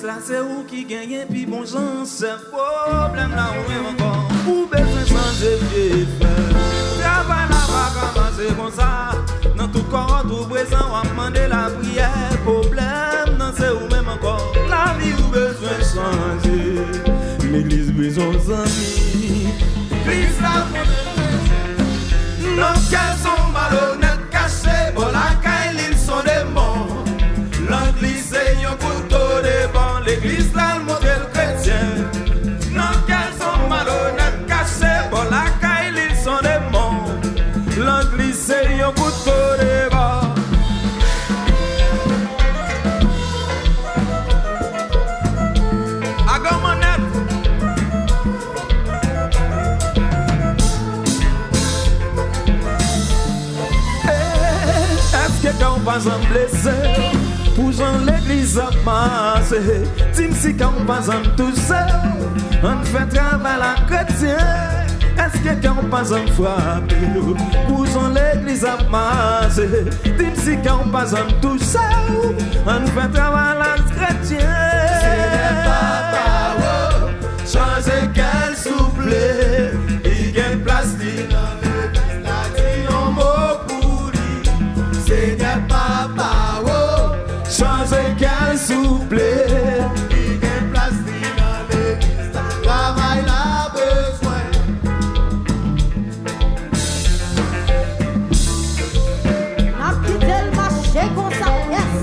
là, c'est où qui gagne, puis bon gens, c'est problème là où même encore. Ou besoin changer de faire. Travail là va commencer comme ça. Dans tout corps, tout présent, on va demander la prière. Problème, non, c'est où même encore. La vie ou besoin changer. L'église besoin d'amis. L'église là, nos cœurs sont malhonnêtes, cachés. Bon, la caille, ils sont des morts. L'église, c'est un couteau de bon. L'église là, le modèle chrétien. Nos cœurs sont malhonnêtes, cachés. Bon, la caille, ils sont des morts. L'église, c'est un couteau de bon. Quand pas en blessé, pour Jean l'église a massé. Tim si quand pas en tout seul, on fait travail la chrétien. Est-ce que quand pas en frappé, pour Jean l'église a massé. Tim si quand pas en tout seul, on fait travail la chrétien. C'est papa, changer qu'elle souple, il y a plastique. Papa, oh, changer qu'elle souple. Il y a plastique dans l'église, travail là besoin. N'a quitté le marché comme ça, yes.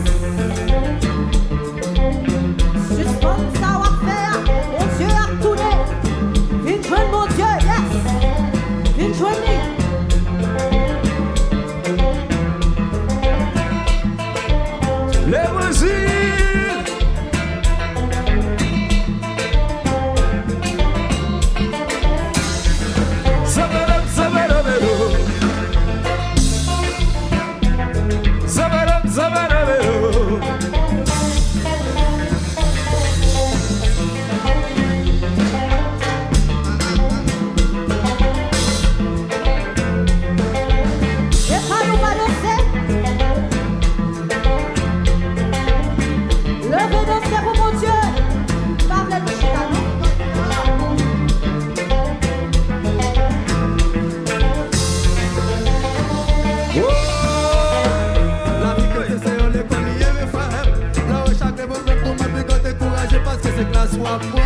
Suspend ça va faire, mon Dieu a tourné. Viens joindre mon Dieu, yes. Viens joindre. L'évangile. Zabaram, zabaram, zabaram, zabaram.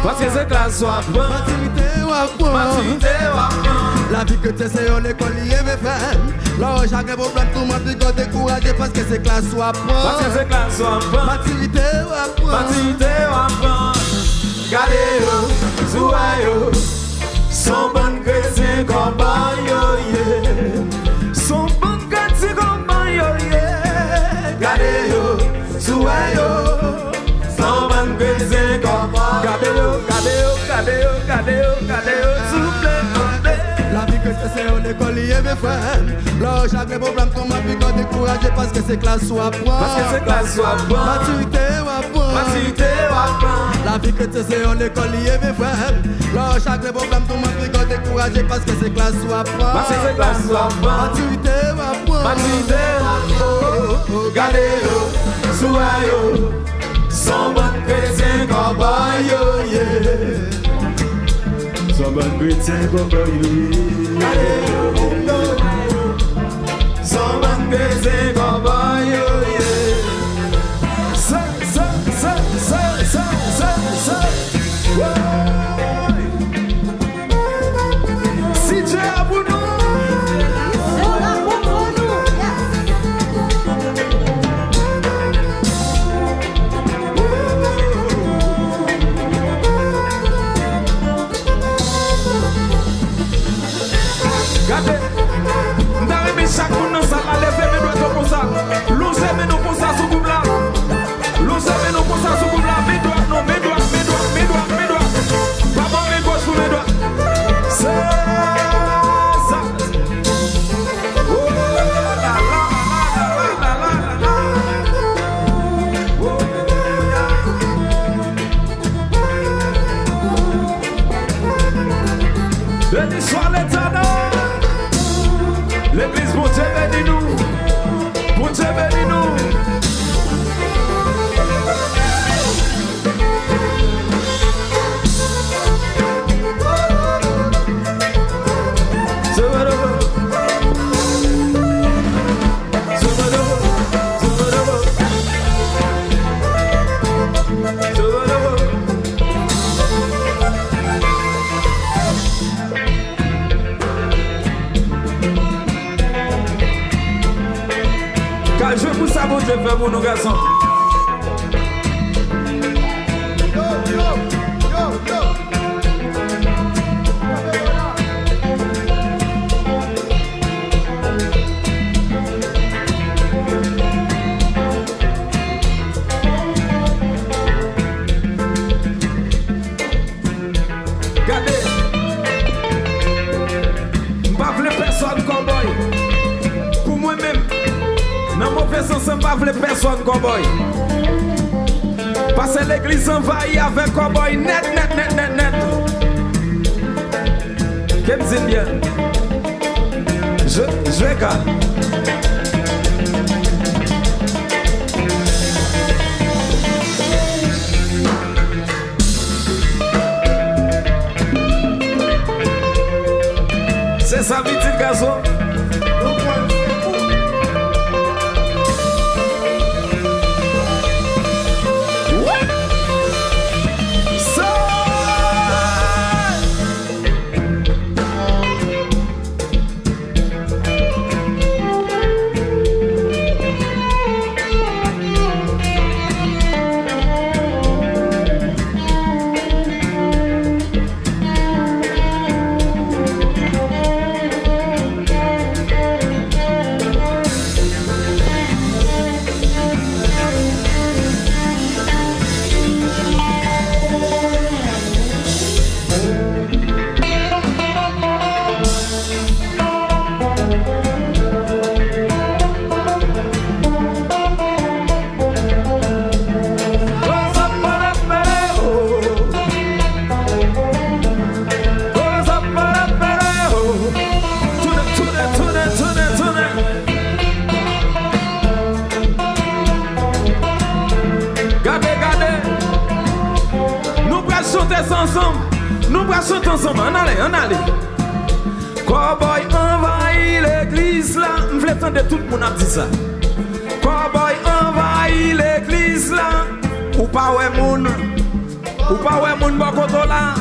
Parce que c'est classe soit bon. Maturité ou la vie que tu sais, on est collier, mes frères. Là, chaque problème, tout le monde est découragé parce que c'est classe soit bon. Parce que c'est classe soit bon. Maturité ou Gardez-yo, Zouayo, son bon chrétien compagne, son bon chrétien compagne, Gardez-yo, Zouayo, son bon chrétien compagne. Gardez-yo, s'il vous plaît. La vie que c'est, on est collier, mes frères. Là, chaque problème, tout le monde est découragé parce que c'est classe soit bon. Parce que c'est classe soit bon. Maturité ou la vie que tu sais, on est collier, mes frères. Là, chaque problème, tout le monde est découragé parce que c'est classe soit bon. Parce que c'est classe soit bon. Maturité Gardez-yo, Zouayo, son bon chrétien compagne, son bon chrétien compagne, son bon chrétien compagne. Si Dieu a pour nous, c'est là pour nous, yes. Regardez, nous avons mis chaque monde dans sa salle, levez mes doigts pour ça. Losez-nous pour ça, sous couple là. Losez-nous pour ça, sous couple là. Mes doigts, non, mes doigts. Pas bon, mes gauches pour mes doigts. C'est ça. Oh la la la la la. Oh béni soit l'Éternel. L'église, bon Dieu bénis-nous. Bon Dieu bénis-nous. Dieu fait pour nous garçons. Ensemble, pas vle personne cowboy. Parce que l'église envahit avec cowboy net. Qu'est-ce que c'est bien? Je regarde. C'est ça, petit garçon. Nous passons ensemble, on allait. Cowboy envahit l'église là, m'vle tande tout le monde a dit ça. Cowboy envahit l'église là, ou pas ouais moun bokoto là,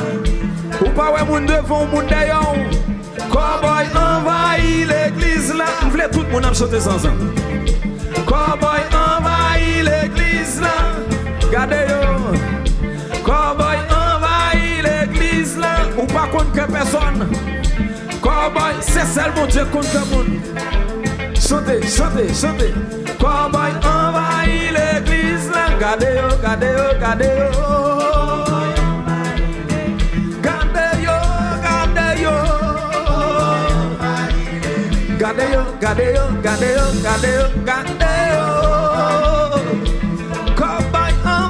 ou pas ouais moun devant moun derrière. Cowboy envahit l'église là, m'vle tout le monde a chanter ensemble. Cowboy envahit l'église là, gardez yo. Cowboy l'église là, ou pas contre que personne. Cowboy, c'est seul mon Dieu contre le monde. Chantez. Cowboy envahit l'église là. Gardez yo. Cowboy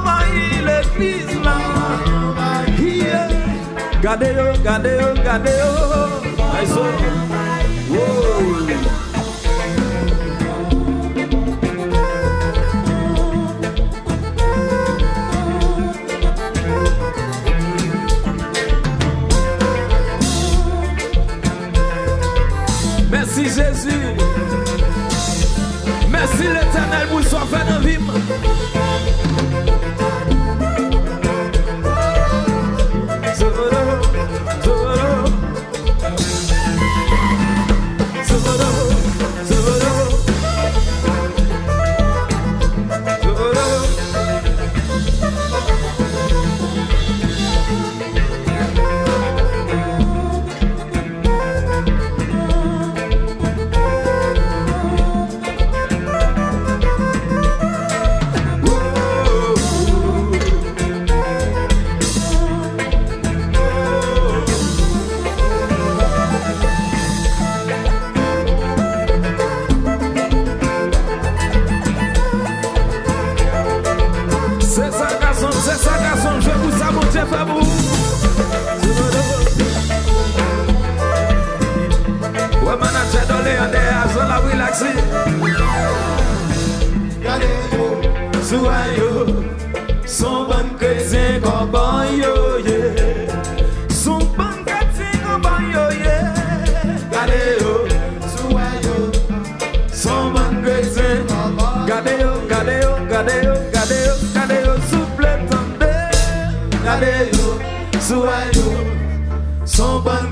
envahit l'église là. Gardez yo. Aïso. Merci Jésus. Merci l'Éternel pour son fait dans la vie. Son bon chrétien cowboy yo yeah. Son bon chrétien cowboy yo yeah. Gade yo, son bon chrétien. Gade yo, souple tande. Gade yo, son bon